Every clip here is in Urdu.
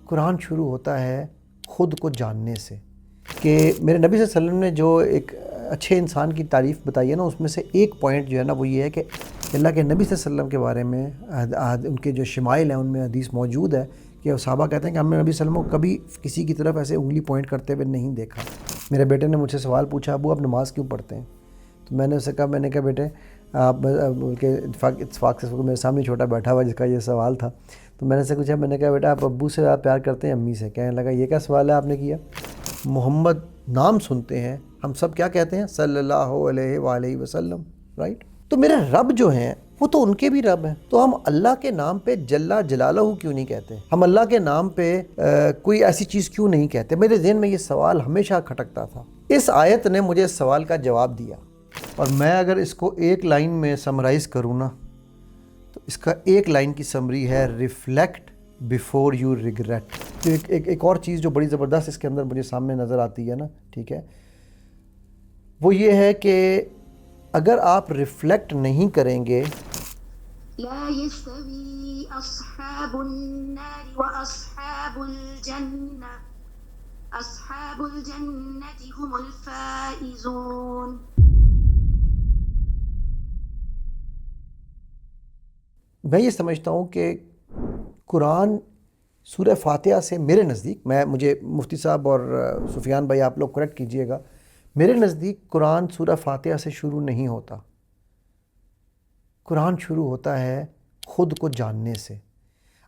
قرآن شروع ہوتا ہے خود کو جاننے سے کہ میرے نبی صلی اللہ علیہ وسلم نے جو ایک اچھے انسان کی تعریف بتائی ہے نا، اس میں سے ایک پوائنٹ جو ہے نا وہ یہ ہے کہ اللہ کے نبی صلی اللہ علیہ وسلم کے بارے میں ان کے جو شمائل ہیں ان میں حدیث موجود ہے کہ صحابہ کہتے ہیں کہ ہم نے نبی صلی اللہ علیہ وسلم کو کبھی کسی کی طرف ایسے انگلی پوائنٹ کرتے ہوئے نہیں دیکھا۔ میرے بیٹے نے مجھ سے سوال پوچھا، ابو آپ نماز کیوں پڑھتے ہیں؟ تو میں نے اسے کہا، میں نے کہا بیٹے آپ کے اتفاق سے میرے سامنے چھوٹا بیٹھا ہوا جس کا یہ سوال تھا، تو میں نے اسے پوچھا، میں نے کہا بیٹا آپ ابو سے آپ پیار کرتے ہیں امی سے؟ کہنے لگا یہ کیا سوال ہے آپ نے کیا؟ محمد نام سنتے ہیں ہم سب کیا کہتے ہیں؟ صلی اللہ علیہ وآلہ وسلم، رائٹ؟ تو میرے رب جو ہیں وہ تو ان کے بھی رب ہیں، تو ہم اللہ کے نام پہ جل جلالہ کیوں نہیں کہتے؟ ہم اللہ کے نام پہ کوئی ایسی چیز کیوں نہیں کہتے؟ میرے ذہن میں یہ سوال ہمیشہ کھٹکتا تھا۔ اس آیت نے مجھے اس سوال کا جواب دیا، اور میں اگر اس کو ایک لائن میں سمرائز کروں نا تو اس کا ایک لائن کی سمری ہے ریفلیکٹ بیفور یو ریگریٹ۔ تو ایک اور چیز جو بڑی زبردست اس کے اندر مجھے سامنے نظر آتی ہے نا، ٹھیک ہے، وہ یہ ہے کہ اگر آپ ریفلیکٹ نہیں کریں گے، لا يستوي أصحاب النار وأصحاب الجنة أصحاب الجنة هم الفائزون۔ میں یہ سمجھتا ہوں کہ قرآن سورہ فاتحہ سے میرے نزدیک، مجھے مفتی صاحب اور سفیان بھائی آپ لوگ کریکٹ کیجئے گا، میرے نزدیک قرآن سورہ فاتحہ سے شروع نہیں ہوتا۔ قرآن شروع ہوتا ہے خود کو جاننے سے۔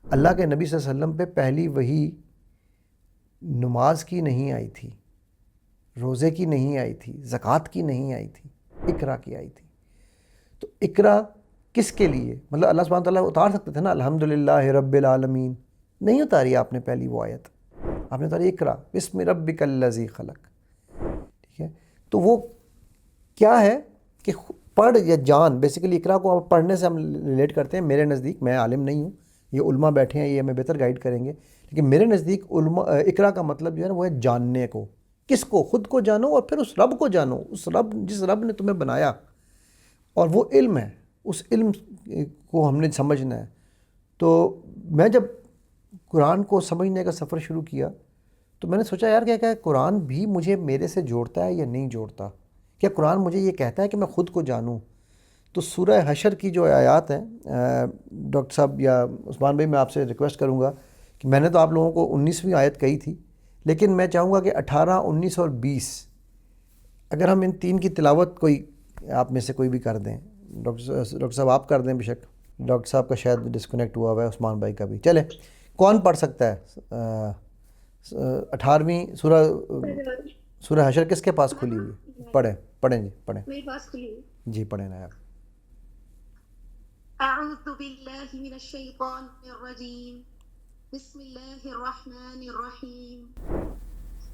اللہ کے نبی صلی اللہ علیہ وسلم پہ پہلی وحی نماز کی نہیں آئی تھی، روزے کی نہیں آئی تھی، زکوٰۃ کی نہیں آئی تھی، اقرا کی آئی تھی۔ تو اقرا کس کے لیے؟ مطلب اللہ سبحانہ تعالیٰ اتار سکتے تھے نا الحمدللہ رب العالمین، نہیں اتاری آپ نے پہلی وہ آیت، آپ نے اتاری اقرا بسم ربک الذی خلق، ٹھیک ہے؟ تو وہ کیا ہے کہ پڑھ یا جان، بیسیکلی اقرا کو پڑھنے سے ہم ریلیٹ کرتے ہیں۔ میرے نزدیک، میں عالم نہیں ہوں، یہ علماء بیٹھے ہیں، یہ ہمیں بہتر گائیڈ کریں گے، لیکن میرے نزدیک اقرا کا مطلب جو ہے نا وہ ہے جاننے کو۔ کس کو؟ خود کو جانو، اور پھر اس رب کو جانو، اس رب جس رب نے تمہیں بنایا، اور وہ علم ہے، اس علم کو ہم نے سمجھنا ہے۔ تو میں جب قرآن کو سمجھنے کا سفر شروع کیا تو میں نے سوچا یار کیا قرآن بھی مجھے میرے سے جوڑتا ہے یا نہیں جوڑتا؟ کیا قرآن مجھے یہ کہتا ہے کہ میں خود کو جانوں؟ تو سورہ حشر کی جو آیات ہیں، ڈاکٹر صاحب یا عثمان بھائی میں آپ سے ریکویسٹ کروں گا کہ میں نے تو آپ لوگوں کو 19ویں آیت کہی تھی، لیکن میں چاہوں گا کہ 18، 19 اور 20 اگر ہم ان تین کی تلاوت کوئی آپ میں سے کوئی بھی کر دیں۔ ڈاکٹر صاحب آپ کر دیں بے شک، ڈاکٹر صاحب کا شاید ڈسکنیکٹ ہوا ہوا ہے، عثمان بھائی کا بھی۔ چلے کون پڑھ سکتا ہے 18ویں سورہ حشر کس کے پاس کھلی ہوئی؟ پڑھیں جی، پڑھیں میرے پاس کھلی ہوئی۔ جی، پڑھیں نایاب۔ اعوذ باللہ من الشیطان الرجیم، بسم اللہ الرحمن الرحیم۔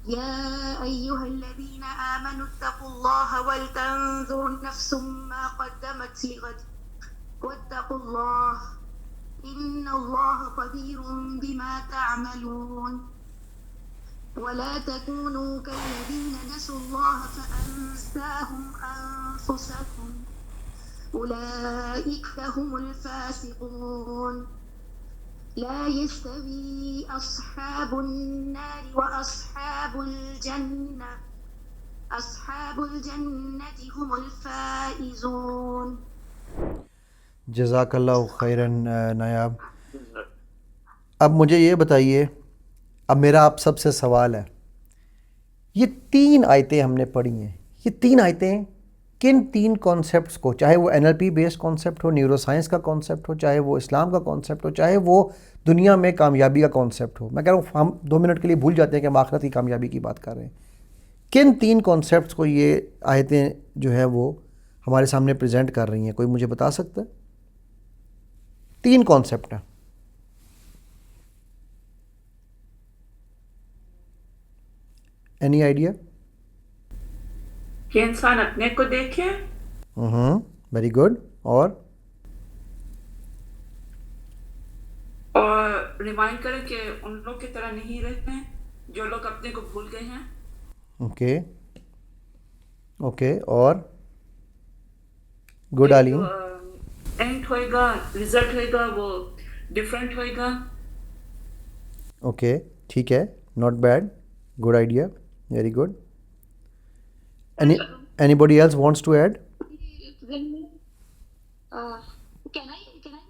یا ایہا الذین آمنوا اتقوا اللہ ولتنظر نفس ما قدمت لغد واتقوا اللہ ان اللہ خبیر بما تعملون۔ ولا تكونوا كالذين نسوا الله فأنساهم أنفسهم أولئك هم الفاسقون۔ لا يستوي أصحاب النار وأصحاب الجنة أصحاب الجنة هم الفائزون۔ جزاک اللہ خیراً نایاب۔ اب مجھے یہ بتائیے، اب میرا آپ سب سے سوال ہے، یہ 3 آیتیں ہم نے پڑھی ہیں، یہ 3 آیتیں کن 3 کانسیپٹس کو، چاہے وہ NLP بیسڈ کانسیپٹ ہو، نیورو سائنس کا کانسیپٹ ہو، چاہے وہ اسلام کا کانسیپٹ ہو، چاہے وہ دنیا میں کامیابی کا کانسیپٹ ہو، میں کہہ رہا ہوں ہم 2 منٹ کے لیے بھول جاتے ہیں کہ ہم آخرت کی کامیابی کی بات کر رہے ہیں، کن 3 کانسیپٹس کو یہ آیتیں جو ہے وہ ہمارے سامنے پریزنٹ کر رہی ہیں؟ کوئی مجھے بتا سکتا ہے؟ 3 کانسیپٹ ہیں۔ Any idea? کہ انسان اپنے کو دیکھے، ویری گڈ، اور ریمائنڈ کرے کہ ان لوگ کی طرح نہیں رہتے ہیں جو لوگ اپنے کو بھول گئے ہیں۔ اوکے، اور گڈ علیم، اینڈ ہوئے گا، ریزلٹ ہوئے گا وہ ڈفرینٹ ہوئے گا۔ اوکے، ٹھیک ہے, not bad, good idea, very good. Anybody else wants to add?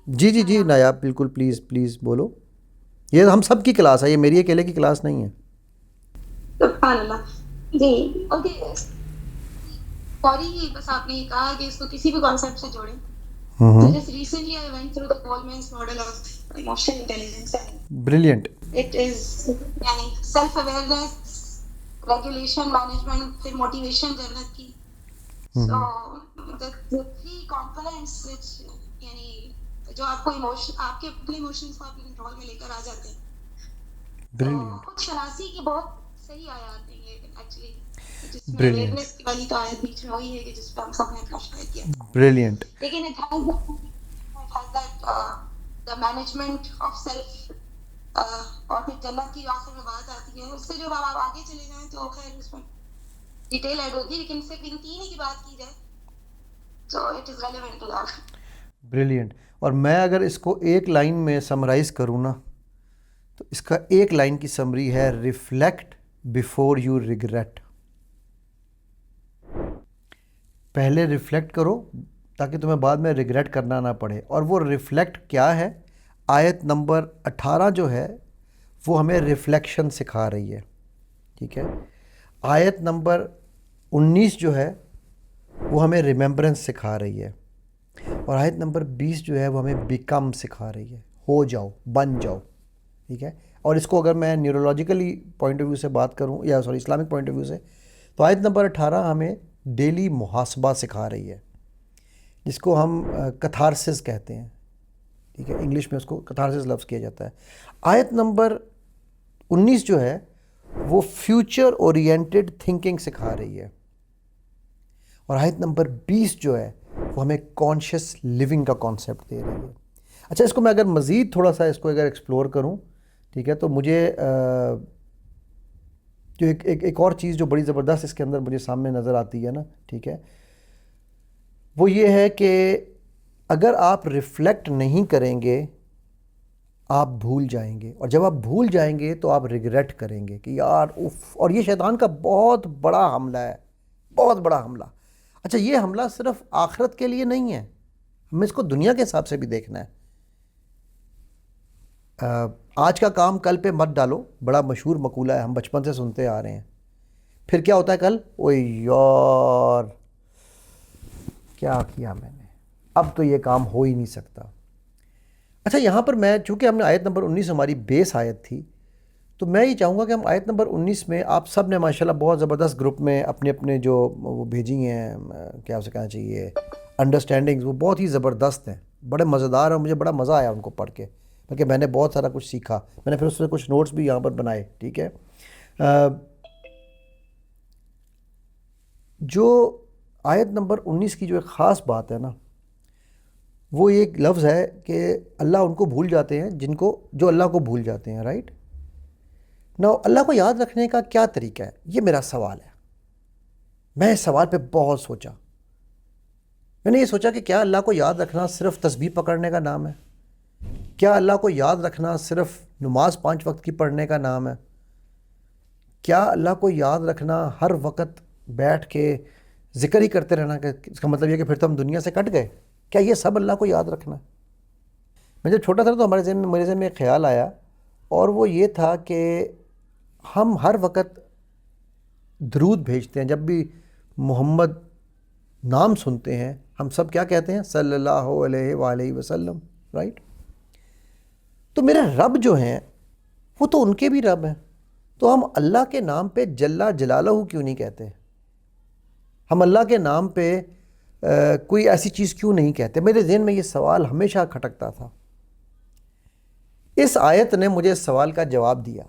جی جی جی نایاب, بالکل, پلیز پلیز بولو. یہ ہم سب کی کلاس ہے, یہ میری اکیلے کی کلاس نہیں ہے. سبحان اللہ. جی اوکے, سوری, بس آپ نے کہا کہ اس کو کسی بھی کانسیپٹ سے جوڑیں. Just recently I went through the Goldman's model of emotional intelligence and Brilliant. it is yani self awareness, regulation, management, پھر motivation جنت کی. So the three components which yani جو آپ کو ایموشن, آپ کے اپنے ایموشنس کو آپ کے کنٹرول میں لے کر آ جاتے ہیں. Brilliant. خود شناسی کی بہت صحیح آیات ہیں یہ ایکچولی, جس میں اویئرنیس والی تو آیت بیچ میں وہی ہے کہ جس پہ ہم سب نے اپنا شاید کیا. Brilliant. لیکن it has that the management of self, اور پھر جنت کی آخر میں بات آتی ہے, اس سے جو آپ آگے چلے جائیں تو خیر اس میں ڈیٹیل ایڈ ہوگی, لیکن صرف ان تین ہی کی بات کی جائے تو it is relevant to that. Brilliant. اور میں اگر اس کو ایک لائن میں سمرائز کروں نا, تو اس کا ایک لائن کی سمری ہے, ریفلیکٹ بیفور یو ریگریٹ. پہلے ریفلیکٹ کرو تاکہ تمہیں بعد میں ریگریٹ کرنا نہ پڑے. اور وہ ریفلیکٹ کیا ہے؟ آیت نمبر 18 جو ہے وہ ہمیں ریفلیکشن سکھا رہی ہے, ٹھیک ہے. آیت نمبر 19 جو ہے وہ ہمیں ریممبرنس سکھا رہی ہے, اور آیت نمبر 20 جو ہے وہ ہمیں بیکم سکھا رہی ہے, ہو جاؤ, بن جاؤ, ٹھیک ہے. اور اس کو اگر میں نیورولوجیکلی پوائنٹ آف ویو سے بات کروں, یا sorry Islamic point of view سے, تو آیت نمبر 18 ہمیں ڈیلی محاسبہ سکھا رہی ہے, جس کو ہم کتھارسس کہتے ہیں, ٹھیک ہے. انگلش میں اس کو کتھارسس لفظ کیا جاتا ہے. آیت نمبر 19 جو ہے وہ فیوچر اورینٹڈ تھنکنگ سکھا رہی ہے, اور آیت نمبر 20 جو ہے وہ ہمیں کانشیس لیونگ کا کانسیپٹ دے رہی ہے. اچھا, اس کو میں اگر مزید تھوڑا سا اس کو اگر ایکسپلور کروں, ٹھیک ہے, تو مجھے جو ایک اور چیز جو بڑی زبردست اس کے اندر مجھے سامنے نظر آتی ہے نا, ٹھیک ہے, وہ یہ ہے کہ اگر آپ ریفلیکٹ نہیں کریں گے آپ بھول جائیں گے, اور جب آپ بھول جائیں گے تو آپ ریگریٹ کریں گے کہ یار اف. اور یہ شیطان کا بہت بڑا حملہ ہے, بہت بڑا حملہ. اچھا, یہ حملہ صرف آخرت کے لیے نہیں ہے, ہمیں اس کو دنیا کے حساب سے بھی دیکھنا ہے. آج کا کام کل پہ مت ڈالو, بڑا مشہور مقولہ ہے, ہم بچپن سے سنتے آ رہے ہیں. پھر کیا ہوتا ہے کل, اوے یار کیا کیا میں نے, اب تو یہ کام ہو ہی نہیں سکتا. اچھا, یہاں پر میں, چونکہ ہم نے آیت نمبر 19 ہماری بیس آیت تھی, تو میں یہ چاہوں گا کہ ہم آیت نمبر 19 میں, آپ سب نے ماشاءاللہ بہت زبردست گروپ میں اپنے اپنے جو وہ بھیجی ہیں, کیا اسے کہنا چاہیے, انڈرسٹینڈنگز, وہ بہت ہی زبردست ہیں, بڑے مزیدار ہیں, مجھے بڑا مزہ آیا ان کو پڑھ کے, بلکہ میں نے بہت سارا کچھ سیکھا. میں نے پھر اس سے کچھ نوٹس بھی یہاں پر بنائے, ٹھیک ہے. جو آیت نمبر 19 کی جو ایک خاص بات ہے نا, وہ ایک لفظ ہے کہ اللہ ان کو بھول جاتے ہیں جو اللہ کو بھول جاتے ہیں, رائٹ. نا اللہ کو یاد رکھنے کا کیا طریقہ ہے, یہ میرا سوال ہے. میں اس سوال پہ بہت سوچا. میں نے یہ سوچا کہ کیا اللہ کو یاد رکھنا صرف تسبیح پکڑنے کا نام ہے؟ کیا اللہ کو یاد رکھنا صرف نماز 5 وقت کی پڑھنے کا نام ہے؟ کیا اللہ کو یاد رکھنا ہر وقت بیٹھ کے ذکر ہی کرتے رہنا, کہ اس کا مطلب یہ کہ پھر تو ہم دنیا سے کٹ گئے؟ کیا یہ سب اللہ کو یاد رکھنا ہے؟ میں جب چھوٹا تھا تو میرے ذہن میں ایک خیال آیا, اور وہ یہ تھا کہ ہم ہر وقت درود بھیجتے ہیں. جب بھی محمد نام سنتے ہیں ہم سب کیا کہتے ہیں, صلی اللہ علیہ وآلہ وسلم, رائٹ. تو میرے رب جو ہیں وہ تو ان کے بھی رب ہیں, تو ہم اللہ کے نام پہ جل جلالہ کیوں نہیں کہتے؟ ہم اللہ کے نام پہ کوئی ایسی چیز کیوں نہیں کہتے؟ میرے ذہن میں یہ سوال ہمیشہ کھٹکتا تھا. اس آیت نے مجھے اس سوال کا جواب دیا.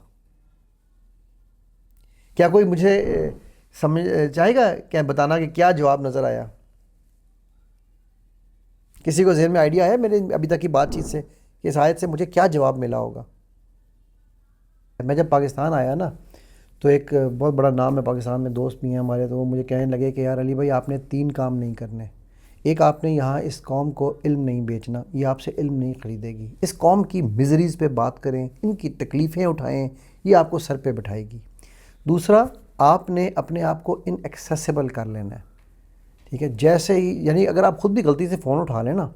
کیا کوئی مجھے سمجھ چاہے گا کیا بتانا کہ کیا جواب نظر آیا؟ کسی کو ذہن میں آئیڈیا ہے میرے ابھی تک کی بات چیت سے کہ اس آیت سے مجھے کیا جواب ملا ہوگا؟ میں جب پاکستان آیا نا, تو ایک بہت بڑا نام ہے پاکستان میں, دوست بھی ہیں ہمارے, تو وہ مجھے کہنے لگے کہ یار علی بھائی آپ نے 3 کام نہیں کرنے. ایک, آپ نے یہاں اس قوم کو علم نہیں بیچنا, یہ آپ سے علم نہیں خریدے گی. اس قوم کی مزریز پہ بات کریں, ان کی تکلیفیں اٹھائیں, یہ آپ کو سر پہ بٹھائے گی. دوسرا، آپ نے اپنے آپ کو ان ایکسیسیبل کر لینا ہے. ٹھیک ہے، جیسے ہی یعنی اگر آپ خود بھی غلطی سے فون اٹھا لیں نا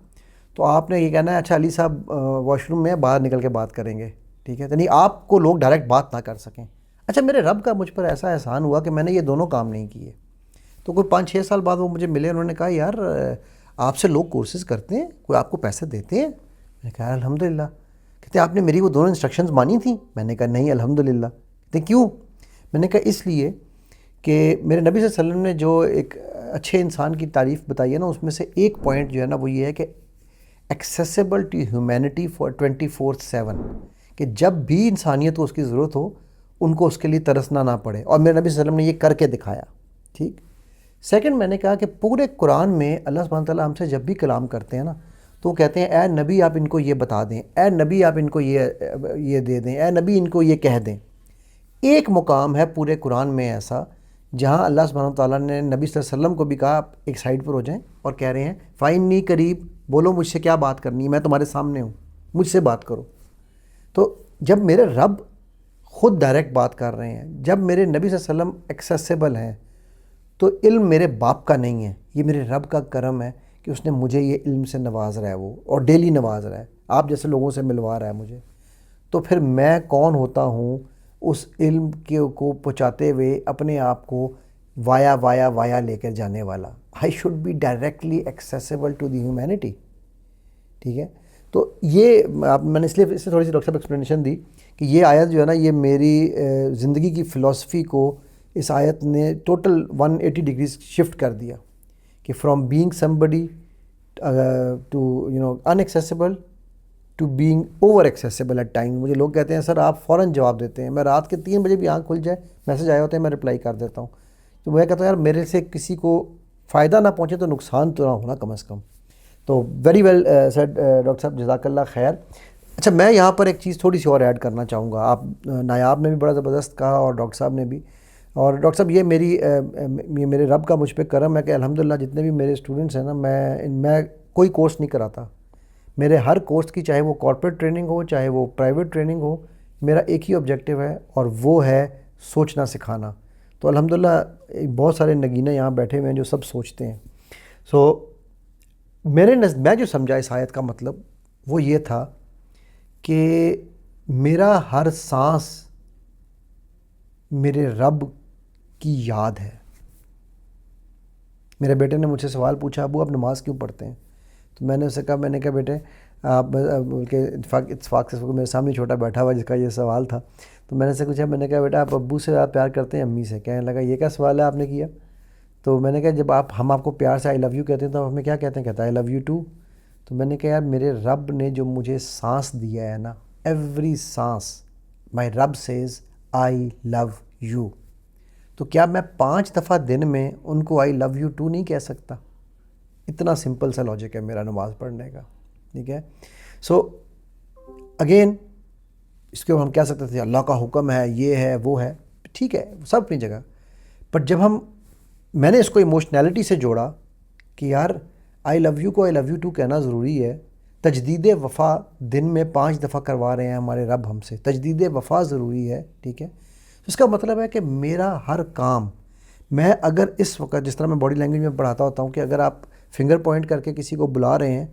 تو آپ نے یہ کہنا ہے اچھا علی صاحب واش روم میں باہر نکل کے بات کریں گے. ٹھیک ہے، یعنی آپ کو لوگ ڈائریکٹ بات نہ کر سکیں. اچھا میرے رب کا مجھ پر ایسا احسان ہوا کہ میں نے یہ دونوں کام نہیں کیے. تو کوئی 5-6 سال بعد وہ مجھے ملے، انہوں نے کہا یار آپ سے لوگ کورسز کرتے ہیں، کوئی آپ کو پیسے دیتے ہیں؟ میں نے کہا الحمدللہ. کہتے ہیں آپ نے میری وہ دونوں انسٹرکشنز مانی تھیں؟ میں نے کہا نہیں الحمدللہ. کہتے ہیں کیوں؟ میں نے کہا اس لیے کہ میرے نبی صلی اللہ علیہ وسلم نے جو ایک اچھے انسان کی تعریف بتائی ہے نا، اس میں سے ایک پوائنٹ جو ہے نا وہ یہ ہے کہ ایکسیسیبل ٹو ہیومینٹی فار 24/7، کہ جب بھی انسانیت کو اس کی ضرورت ہو ان کو اس کے لیے ترسنا نہ پڑے. اور میرے نبی صلی اللہ علیہ وسلم نے یہ کر کے دکھایا. ٹھیک. سیکنڈ، میں نے کہا کہ پورے قرآن میں اللہ سبحانہ تعالیٰ ہم سے جب بھی کلام کرتے ہیں نا تو وہ کہتے ہیں اے نبی آپ ان کو یہ بتا دیں، اے نبی آپ ان کو یہ دے دیں، اے نبی ان کو یہ کہہ دیں. ایک مقام ہے پورے قرآن میں ایسا جہاں اللہ سبحانہ تعالیٰ نے نبی صلی اللہ علیہ وسلم کو بھی کہا آپ ایک سائڈ پر ہو جائیں اور کہہ رہے ہیں فَإِنِّي قریب، بولو مجھ سے کیا بات کرنی ہے، میں تمہارے سامنے ہوں، مجھ سے بات کرو. تو جب میرے رب خود ڈائریکٹ بات کر رہے ہیں، جب میرے نبی صلی اللہ علیہ وسلم ایکسیسیبل ہیں، تو علم میرے باپ کا نہیں ہے، یہ میرے رب کا کرم ہے کہ اس نے مجھے یہ علم سے نواز رہا ہے وہ، اور ڈیلی نواز رہا ہے، آپ جیسے لوگوں سے ملوا رہا ہے مجھے. تو پھر میں کون ہوتا ہوں اس علم کو پہنچاتے ہوئے اپنے آپ کو وایا لے کر جانے والا. I should be directly accessible to the humanity. ٹھیک ہے، تو یہ میں نے اس لیے اس سے تھوڑی سی ڈاکٹر صاحب ایکسپلینیشن دی کہ یہ آیت جو ہے نا یہ میری زندگی کی فلاسفی کو اس آیت نے ٹوٹل 180 ڈگریز شفٹ کر دیا کہ from being somebody to inaccessible to being over accessible at time. مجھے لوگ کہتے ہیں سر آپ فوراً جواب دیتے ہیں. میں رات کے 3 بجے بھی آنکھ کھل جائے میسج آیا ہوتا ہے میں رپلائی کر دیتا ہوں. تو میں کہتا ہوں یار میرے سے کسی کو فائدہ نہ پہنچے تو نقصان تو نہ ہونا کم از کم. تو ویری ویل سیڈ ڈاکٹر صاحب، جزاک اللہ خیر. اچھا میں یہاں پر ایک چیز تھوڑی سی اور ایڈ کرنا چاہوں گا. آپ نایاب نے بھی بڑا زبردست کہا اور ڈاکٹر صاحب نے بھی. اور ڈاکٹر صاحب یہ میرے رب کا مجھ پہ کرم ہے کہ الحمدللہ جتنے بھی میرے اسٹوڈنٹس ہیں نا میں کوئی کورس نہیں کراتا. میرے ہر کورس کی چاہے وہ کارپوریٹ ٹریننگ ہو چاہے وہ پرائیویٹ ٹریننگ ہو، میرا ایک ہی آبجیکٹیو ہے اور وہ ہے سوچنا سکھانا. تو الحمدللہ بہت سارے نگینے یہاں بیٹھے ہوئے ہیں جو سب سوچتے ہیں. میں جو سمجھا اس آیت کا مطلب وہ یہ تھا کہ میرا ہر سانس میرے رب کی یاد ہے. میرے بیٹے نے مجھ سے سوال پوچھا ابو آپ نماز کیوں پڑھتے ہیں؟ تو میں نے اسے کہا بیٹے آپ بلکہ اتفاق سے میرے سامنے چھوٹا بیٹھا ہوا جس کا یہ سوال تھا. تو میں نے اسے پوچھا، میں نے کہا بیٹا آپ ابو سے آپ پیار کرتے ہیں امی سے؟ کہنے لگا یہ کیا سوال ہے آپ نے کیا؟ تو میں نے کہا جب ہم آپ کو پیار سے آئی لو یو کہتے ہیں تو ہمیں کیا کہتے ہیں؟ کہتا ہے آئی لو یو ٹو. تو میں نے کہا یار میرے رب نے جو مجھے سانس دیا ہے نا، ایوری سانس مائی رب سیز آئی لو یو. تو کیا میں 5 دفعہ دن میں ان کو آئی لو یو ٹو نہیں کہہ سکتا؟ اتنا سمپل سا لاجک ہے میرا نماز پڑھنے کا. ٹھیک ہے، سو اگین اس کے ہم کہہ سکتے تھے اللہ کا حکم ہے، یہ ہے وہ ہے، ٹھیک ہے سب اپنی جگہ. بٹ جب میں نے اس کو ایموشنالٹی سے جوڑا کہ یار آئی لو یو کو آئی لو یو ٹو کہنا ضروری ہے. تجدید وفا دن میں 5 دفعہ کروا رہے ہیں ہمارے رب ہم سے، تجدید وفا ضروری ہے. ٹھیک ہے، اس کا مطلب ہے کہ میرا ہر کام، میں اگر اس وقت جس طرح میں باڈی لینگویج میں پڑھاتا ہوتا ہوں کہ اگر آپ فنگر پوائنٹ کر کے کسی کو بلا رہے ہیں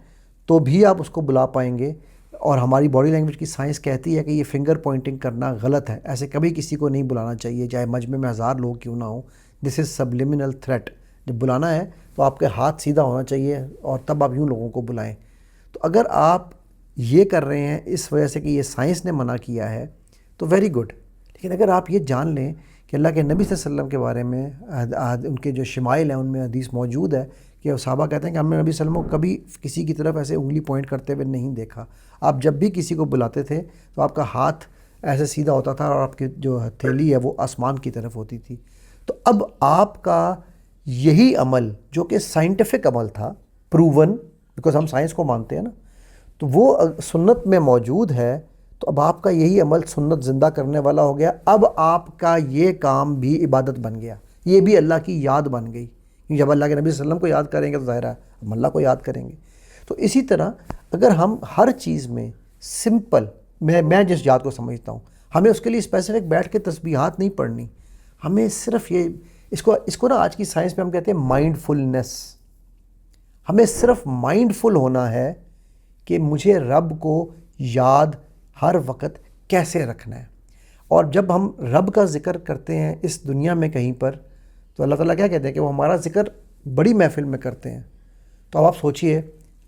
تو بھی آپ اس کو بلا پائیں گے. اور ہماری باڈی لینگویج کی سائنس کہتی ہے کہ یہ فنگر پوائنٹنگ کرنا غلط ہے، ایسے کبھی کسی کو نہیں بلانا چاہیے چاہے مجمع میں 1000 لوگ کیوں نہ ہوں. دس از سبلیمنل تھریٹ. جب بلانا ہے تو آپ کے ہاتھ سیدھا ہونا چاہیے اور تب آپ یوں لوگوں کو بلائیں. تو اگر آپ یہ کر رہے ہیں اس وجہ سے کہ یہ سائنس نے منع کیا ہے تو ویری گڈ. لیکن اگر آپ یہ جان لیں کہ اللہ کے نبی صلی اللہ علیہ وسلم کے بارے میں ان کے جو شمائل ہیں ان میں حدیث موجود ہے کہ صحابہ کہتے ہیں کہ ہم نے نبی صلی اللہ علیہ وسلم کو کبھی کسی کی طرف ایسے انگلی پوائنٹ کرتے ہوئے نہیں دیکھا. آپ جب بھی کسی کو بلاتے تھے تو آپ کا ہاتھ ایسے سیدھا ہوتا تھا اور آپ کی جو ہتھیلی ہے وہ آسمان کی طرف ہوتی تھی. تو اب آپ کا یہی عمل جو کہ سائنٹیفک عمل تھا، پروون، بیکاز ہم سائنس کو مانتے ہیں نا، تو وہ سنت میں موجود ہے. تو اب آپ کا یہی عمل سنت زندہ کرنے والا ہو گیا. اب آپ کا یہ کام بھی عبادت بن گیا، یہ بھی اللہ کی یاد بن گئی. جب اللہ کے نبی صلی اللہ علیہ وسلم کو یاد کریں گے تو ظاہر ہے ہم اللہ کو یاد کریں گے. تو اسی طرح اگر ہم ہر چیز میں سمپل، میں جس یاد کو سمجھتا ہوں، ہمیں اس کے لیے اسپیسیفک بیٹھ کے تسبیحات نہیں پڑھنی، ہمیں صرف یہ اس کو نا آج کی سائنس میں ہم کہتے ہیں مائنڈ فلنس. ہمیں صرف مائنڈ فل ہونا ہے کہ مجھے رب کو یاد ہر وقت کیسے رکھنا ہے. اور جب ہم رب کا ذکر کرتے ہیں اس دنیا میں کہیں پر، تو اللہ تعالیٰ کیا کہتے ہیں کہ وہ ہمارا ذکر بڑی محفل میں کرتے ہیں. تو اب آپ سوچئے،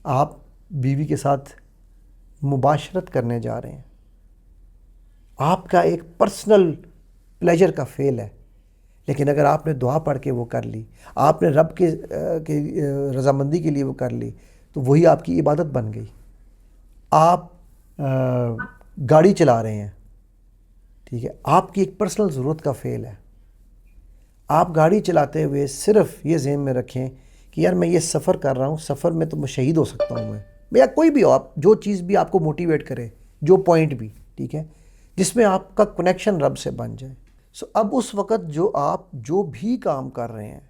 آپ بیوی کے ساتھ مباشرت کرنے جا رہے ہیں، آپ کا ایک پرسنل پلیجر کا فیل ہے، لیکن اگر آپ نے دعا پڑھ کے وہ کر لی، آپ نے رب کے رضامندی کے لیے وہ کر لی، تو وہی آپ کی عبادت بن گئی. آپ گاڑی چلا رہے ہیں، ٹھیک ہے، آپ کی ایک پرسنل ضرورت کا فیل ہے. آپ گاڑی چلاتے ہوئے صرف یہ ذہن میں رکھیں کہ یار میں یہ سفر کر رہا ہوں، سفر میں تو میں شہید ہو سکتا ہوں، میں یا کوئی بھی ہو، آپ جو چیز بھی آپ کو موٹیویٹ کرے، جو پوائنٹ بھی، ٹھیک ہے، جس میں آپ کا کنیکشن رب سے بن جائے. سو اب اس وقت جو آپ جو بھی کام کر رہے ہیں،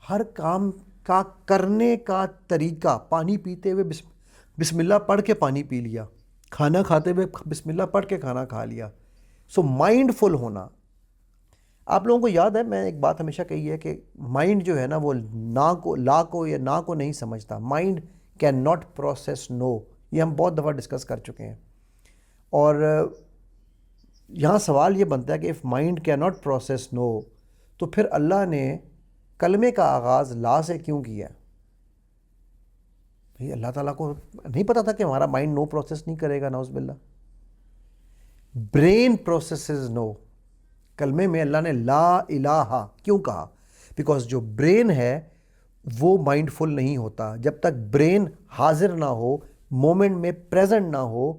ہر کام کا کرنے کا طریقہ، پانی پیتے ہوئے بسم اللہ پڑھ کے پانی پی لیا، کھانا کھاتے ہوئے بسم اللہ پڑھ کے کھانا کھا لیا. سو مائنڈ فل ہونا. آپ لوگوں کو یاد ہے میں ایک بات ہمیشہ کہی ہے کہ مائنڈ جو ہے نا وہ لا کو یا نا کو نہیں سمجھتا. مائنڈ کین ناٹ پروسیس نو. یہ ہم بہت دفعہ ڈسکس کر چکے ہیں. اور یہاں سوال یہ بنتا ہے کہ if mind can not process no, تو پھر اللہ نے کلمے کا آغاز لا سے کیوں کیا؟ بھئی اللہ تعالیٰ کو نہیں پتا تھا کہ ہمارا مائنڈ نو پروسیس نہیں کرے گا، نعوذ باللہ. برین پروسیسز نو. کلمے میں اللہ نے لا الہ کیوں کہا؟ بیکاز جو برین ہے وہ مائنڈ فل نہیں ہوتا جب تک برین حاضر نہ ہو، مومنٹ میں پریزنٹ نہ ہو،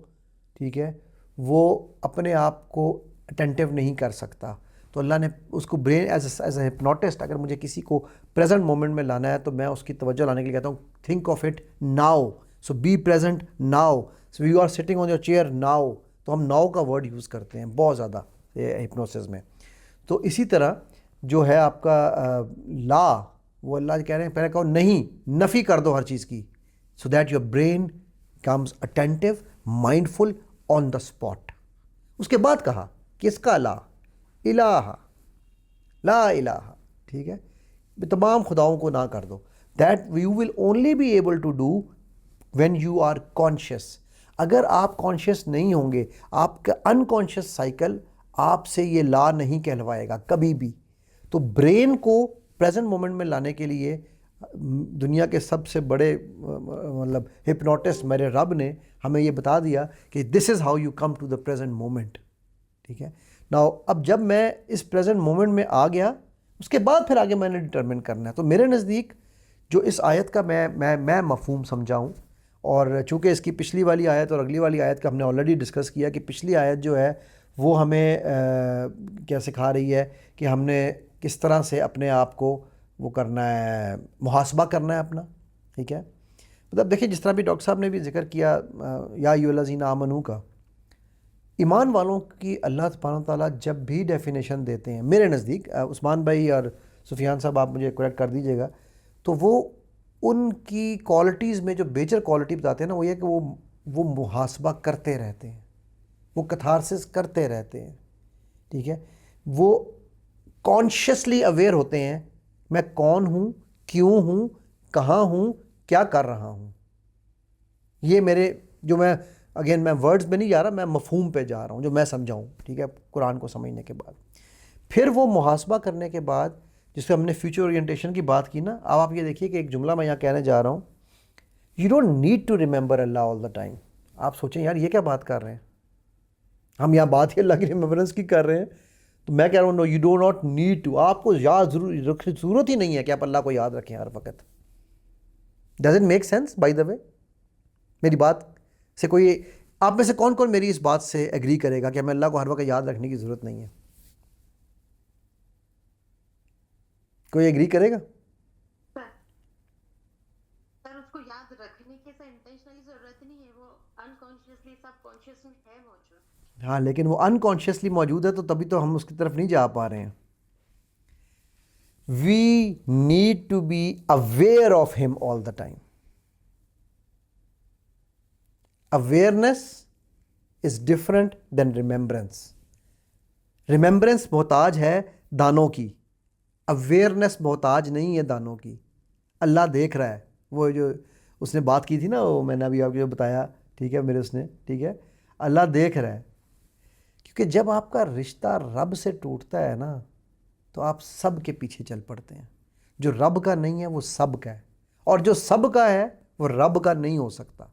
ٹھیک ہے، وہ اپنے آپ کو اٹینٹیو نہیں کر سکتا. تو اللہ نے اس کو برین ایز اے ہپنوٹسٹ، اگر مجھے کسی کو پریزنٹ مومنٹ میں لانا ہے تو میں اس کی توجہ لانے کے لیے کہتا ہوں think of it now. So be present now. So you are sitting on your chair now. تو ہم ناؤ کا ورڈ یوز کرتے ہیں بہت زیادہ ہپنوسس میں. تو اسی طرح جو ہے آپ کا لا، وہ اللہ کہہ رہے ہیں پہلے کہو نہیں، نفی کر دو ہر چیز کی، so that your brain comes attentive, mindful, on the spot. اس کے بعد کہا کہ اس کا لا الہ، لا الہ، ٹھیک ہے، تمام خداؤں کو نہ کر دو. That you will only be able to do when you are conscious. اگر آپ کانشیس نہیں ہوں گے، آپ کا انکانشیس سائیکل آپ سے یہ لا نہیں کہلوائے گا کبھی بھی. تو برین کو پریزنٹ مومنٹ میں لانے کے لیے دنیا کے سب سے بڑے مطلب ہپنوٹسٹ میرے رب نے ہمیں یہ بتا دیا کہ this is how you come to the present moment. ٹھیک ہے نا. اب جب میں اس پریزنٹ مومنٹ میں آ گیا، اس کے بعد پھر آگے میں نے ڈٹرمن کرنا ہے. تو میرے نزدیک جو اس آیت کا میں مفہوم سمجھا ہوں، اور چونکہ اس کی پچھلی والی آیت اور اگلی والی آیت کا ہم نے آلریڈی ڈسکس کیا کہ پچھلی آیت جو ہے وہ ہمیں کیا سکھا رہی ہے کہ ہم نے کس طرح سے اپنے آپ کو وہ کرنا ہے، محاسبہ کرنا ہے اپنا. ٹھیک ہے، مطلب دیکھیں جس طرح بھی ڈاکٹر صاحب نے بھی ذکر کیا یا ایھا الذین آمنوا کا، ایمان والوں کی اللہ سبحانہ تعالیٰ جب بھی ڈیفینیشن دیتے ہیں، میرے نزدیک عثمان بھائی اور سفیان صاحب آپ مجھے کریکٹ کر دیجیے گا، تو وہ ان کی کوالٹیز میں جو بیجر کوالٹی بتاتے ہیں نا، وہ یہ کہ وہ محاسبہ کرتے رہتے ہیں، وہ کتھارسس کرتے رہتے ہیں. ٹھیک ہے، وہ کانشیسلی اویئر ہوتے ہیں میں کون ہوں، کیوں ہوں، کہاں ہوں، کیا کر رہا ہوں. یہ میرے جو میں اگین میں ورڈز میں نہیں جا رہا، میں مفہوم پہ جا رہا ہوں جو میں سمجھاؤں. ٹھیک ہے، قرآن کو سمجھنے کے بعد پھر وہ محاسبہ کرنے کے بعد جس پہ ہم نے فیوچر اورینٹیشن کی بات کی نا، اب آپ یہ دیکھیے کہ ایک جملہ میں یہاں کہنے جا رہا ہوں، you don't need to remember Allah all the time. آپ سوچیں یار یہ کیا بات کر رہے ہیں، ہم یہاں بات ہی اللہ کی ریممبرنس کی کر رہے ہیں. تو میں کہہ رہا ہوں no you do not need to. آپ کو یاد ضرورت ہی نہیں ہے کہ آپ اللہ کو یاد رکھیں ہر وقت. Does it make sense by the way? میری بات سے کوئی آپ میں سے کون کون میری اس بات سے ایگری کرے گا کہ ہمیں اللہ کو ہر وقت یاد رکھنے کی ضرورت نہیں ہے؟ کوئی ایگری کرے گا؟ سر اس کو یاد رکھنے کی انٹینشنلی ضرورت نہیں ہے، وہ انکانشیسلی سب کانشیس میں ہے موجود. ہاں لیکن وہ انکانشیسلی موجود ہے، تو تبھی تو ہم اس کی طرف نہیں جا پا رہے ہیں. We need to be aware of ہم all the time. Awareness is different than remembrance. Remembrance محتاج ہے دانوں کی، اویئرنیس محتاج نہیں ہے دانوں کی. اللہ دیکھ رہا ہے. وہ جو اس نے بات کی تھی نا، وہ میں نے ابھی آپ کو جو بتایا، ٹھیک ہے، میرے اس نے، ٹھیک ہے، اللہ دیکھ رہا ہے. کیونکہ جب آپ کا رشتہ رب سے ٹوٹتا ہے نا تو آپ سب کے پیچھے چل پڑتے ہیں. جو رب کا نہیں ہے وہ سب کا ہے، اور جو سب کا ہے وہ رب کا نہیں ہو سکتا.